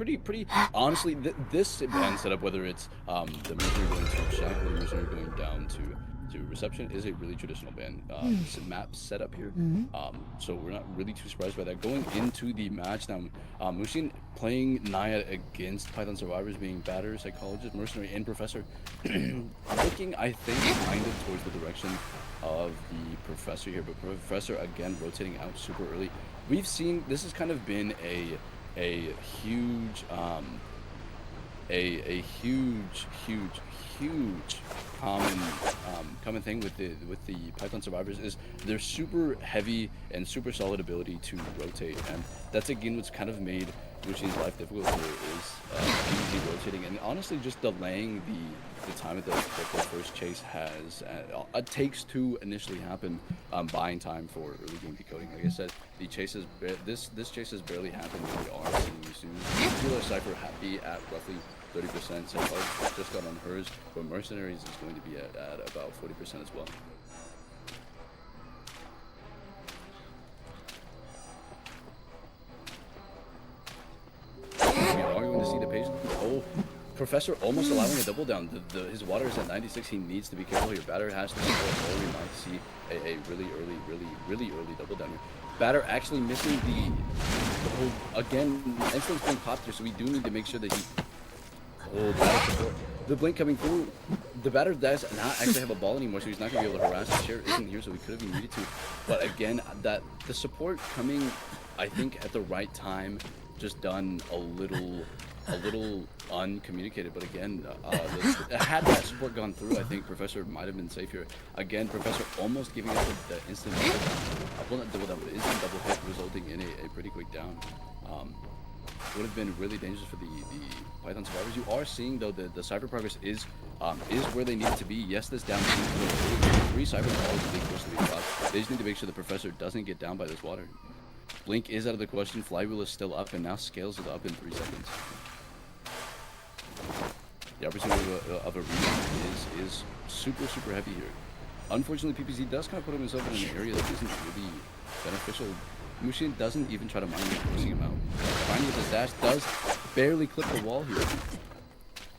pretty. Honestly, this band setup, whether it's the mercenary going to shack or the mercenary going down to reception, is a really traditional band map setup here. So we're not really too surprised by that. Going into the match now, Mushin playing Naya against Python Survivors, being batter, psychologist, mercenary, and professor, looking, I think, kind of towards the direction of the professor here, but professor again rotating out super early. We've seen this has kind of been a huge a huge common thing with the Python survivors is their super heavy and super solid ability to rotate, and that's again what's kind of made Mushin's life difficult here is easy rotating and honestly just delaying the time that the first chase has takes to initially happen, buying time for early game decoding. Like I said, the chases this chase has barely happened. We are seeing soon. Cypher happy at roughly 30%. Psychologist just got on hers, but Mercenaries is going to be at about 40% as well. We are going to see the patient. Oh, Professor almost allowing a double down. His water is at 96. He needs to be careful here. Batter has to support, or we might see a really early double down here. Batter actually missing the whole, again, instant's being popped here, so we do need to make sure that he... Oh, batter support. The blink coming through. The batter does not actually have a ball anymore, so he's not going to be able to harass. The chair isn't here, so we could have needed to. But again, that the support coming, I think, at the right time, just done a little uncommunicated. But again, had that support gone through, I think Professor might have been safe here. Again, Professor almost giving up the instant double down. Well, not double down, but instant double hit, resulting in a pretty quick down. Would have been really dangerous for the Python survivors. You are seeing though the Cypher progress is where they need it to be. Yes, this down three Cypher balls really close to the spot. They just need to make sure the Professor doesn't get down by this water. Blink is out of the question. Flywheel is still up, and now scales it up in 3 seconds. The opportunity of a rebound is super heavy here. Unfortunately, PPZ does kind of put himself in an area that isn't really beneficial. Mushin doesn't even try to mine him, forcing him out. Finding with his dash does barely clip the wall here.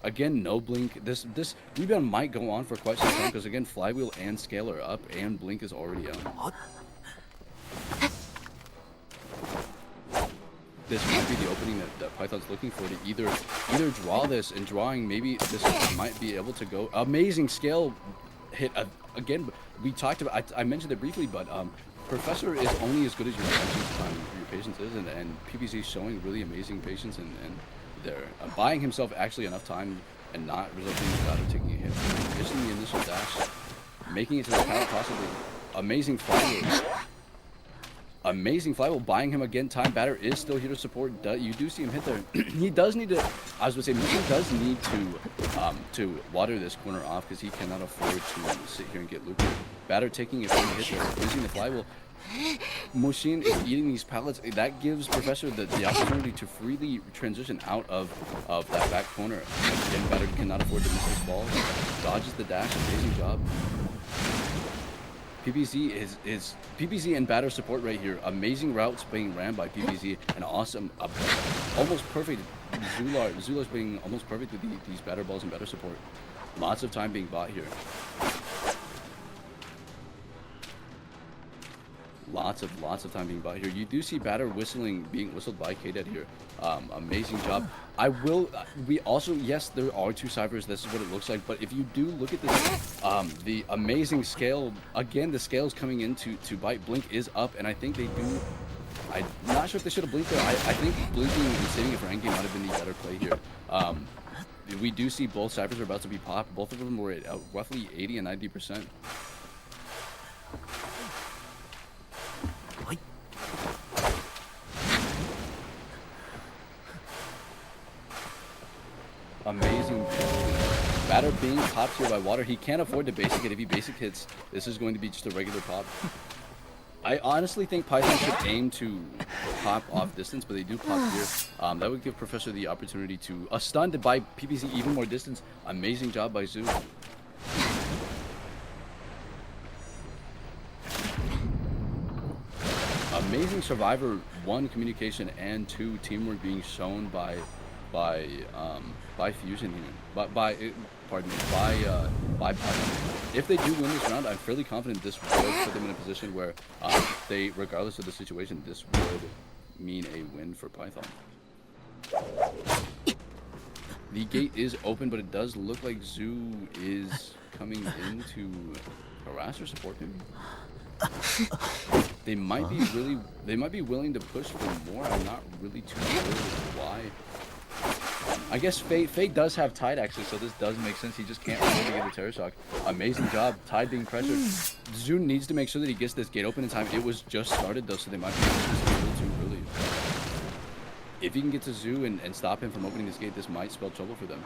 Again, no blink. This rebound might go on for quite some time because again, Flywheel and Scale are up, and blink is already out. This might be the opening that Python's looking for to either draw this, and drawing maybe this might be able to go. Amazing Scale hit again. We talked about. I mentioned it briefly, but Professor is only as good as your reaction time, your patience is, and PPC is showing really amazing patience, and they're buying himself actually enough time and not resulting in Batter taking a hit. Missing the initial dash, making it to the pallet possibly. Amazing Flywheel. Amazing Flywheel, buying him again time. Batter is still here to support. You do see him hit there. He does need to, I was going to say, Mushin does need to water this corner off because he cannot afford to sit here and get looped. Batter taking a hit there, using the Flywheel. Mushin is eating these pallets. That gives Professor the opportunity to freely transition out of that back corner. Again, Batter cannot afford to miss this ball. Dodges the dash. Amazing job. PPZ is PPZ and Batter support right here. Amazing routes being ran by PPZ, and awesome, almost perfect. Zular's being almost perfect with these Batter balls and Batter support. Lots of time being bought here. Lots of time being bought here. You do see Batter being whistled by KDED here. Amazing job. We also, yes, there are 2 Cyphers. This is what it looks like. But if you do look at this, the amazing Scale, again, the Scale's coming in to bite. Blink is up, and I think they do. I'm not sure if they should have blinked there. I think blinking and saving it for endgame might have been the better play here. We do see both Cyphers are about to be popped. Both of them were at roughly 80 and 90%. Amazing. Batter being popped here by water. He can't afford to basic it. If he basic hits, this is going to be just a regular pop. I honestly think Python should aim to pop off distance, but they do pop here. That would give Professor the opportunity to stun to buy PPC even more distance. Amazing job by Zoo. Amazing Survivor, 1 communication and 2 teamwork being shown by by Fusion here. Pardon me, by Python. If they do win this round, I'm fairly confident this would put them in a position where they, regardless of the situation, this would mean a win for Python. The gate is open, but it does look like Zoo is coming in to harass or support him. They might be willing to push for more. I'm not really too sure why. I guess Fate does have Tide actually, so this does make sense. He just can't afford to get the Terror Shock. Amazing job, Tide being pressured. Zoo needs to make sure that he gets this gate open in time. It was just started though, so they might be doing this a little too early. If he can get to Zoo and stop him from opening this gate, this might spell trouble for them.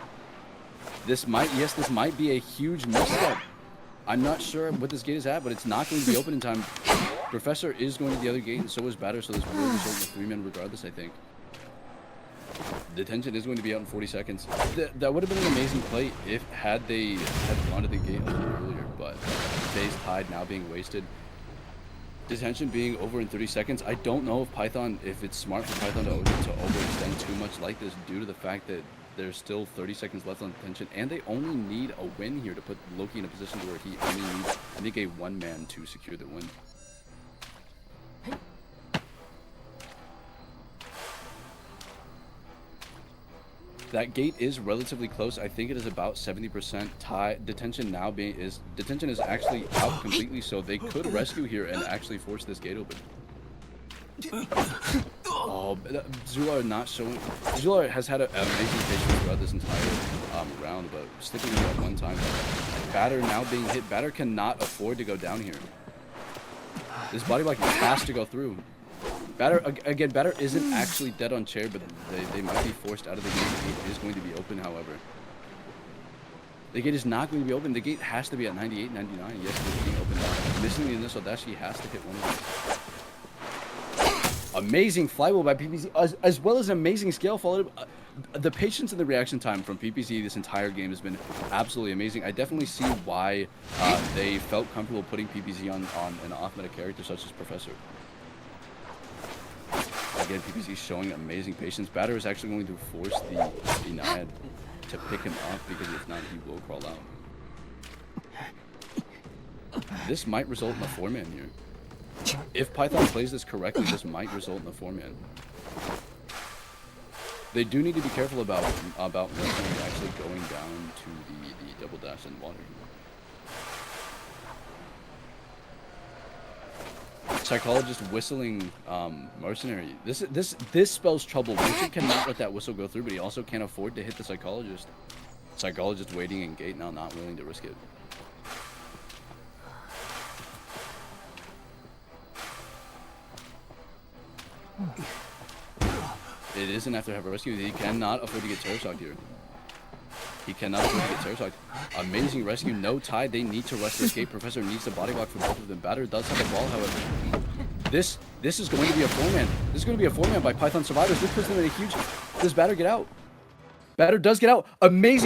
This might be a huge misstep. I'm not sure what this gate is at, but it's not going to be open in time. Professor is going to the other gate, and so is Batter, so this will result in a 3-man regardless, I think. Detention is going to be out in 40 seconds. That would have been an amazing play if they had gone to the gate a little earlier, but Phase Tide now being wasted. Detention being over in 30 seconds. I don't know if it's smart for Python to overextend too much like this due to the fact that there's still 30 seconds left on detention, and they only need a win here to put Loki in a position where he only needs, I think, a 1-man to secure the win. That gate is relatively close. I think it is about 70%. Detention is actually out completely, so they could rescue here and actually force this gate open. Oh, Zular not showing. Zular has had an amazing patience throughout this entire round, but sticking with that one time. Batter now being hit. Batter cannot afford to go down here. This body block has to go through. Batter isn't actually dead on chair, but they might be forced out of the gate. The gate is going to be open, however. The gate is not going to be open. The gate has to be at 98, 99. Yes, it's being opened up. Missing the initial dash, he has to hit one of these. Amazing flywheel by PPZ, as well as an amazing scale followed. The patience and the reaction time from PPZ this entire game has been absolutely amazing. I definitely see why they felt comfortable putting PPZ on an off-meta character such as Professor. Again, PPZ showing amazing patience. Batter is actually going to force the Naiad to pick him up, because if not, he will crawl out. This might result in a 4-man here. If Python plays this correctly, this might result in a 4-man. They do need to be careful about Mercenary actually going down to the double dash in water. Psychologist whistling Mercenary. This spells trouble. Richard cannot let that whistle go through, but he also can't afford to hit the Psychologist. Psychologist waiting in gate now, not willing to risk it. It isn't after have a rescue. He cannot afford to get Terror Shocked here. He cannot afford to get Terror Shocked. Amazing rescue. No Tide. They need to rush this gate. Professor needs the body block for both of them. Batter does have a ball, however. This is going to be a 4-man. This is going to be a 4-man by Python Survivors. This puts them in a huge... Does Batter get out? Batter does get out. Amazing.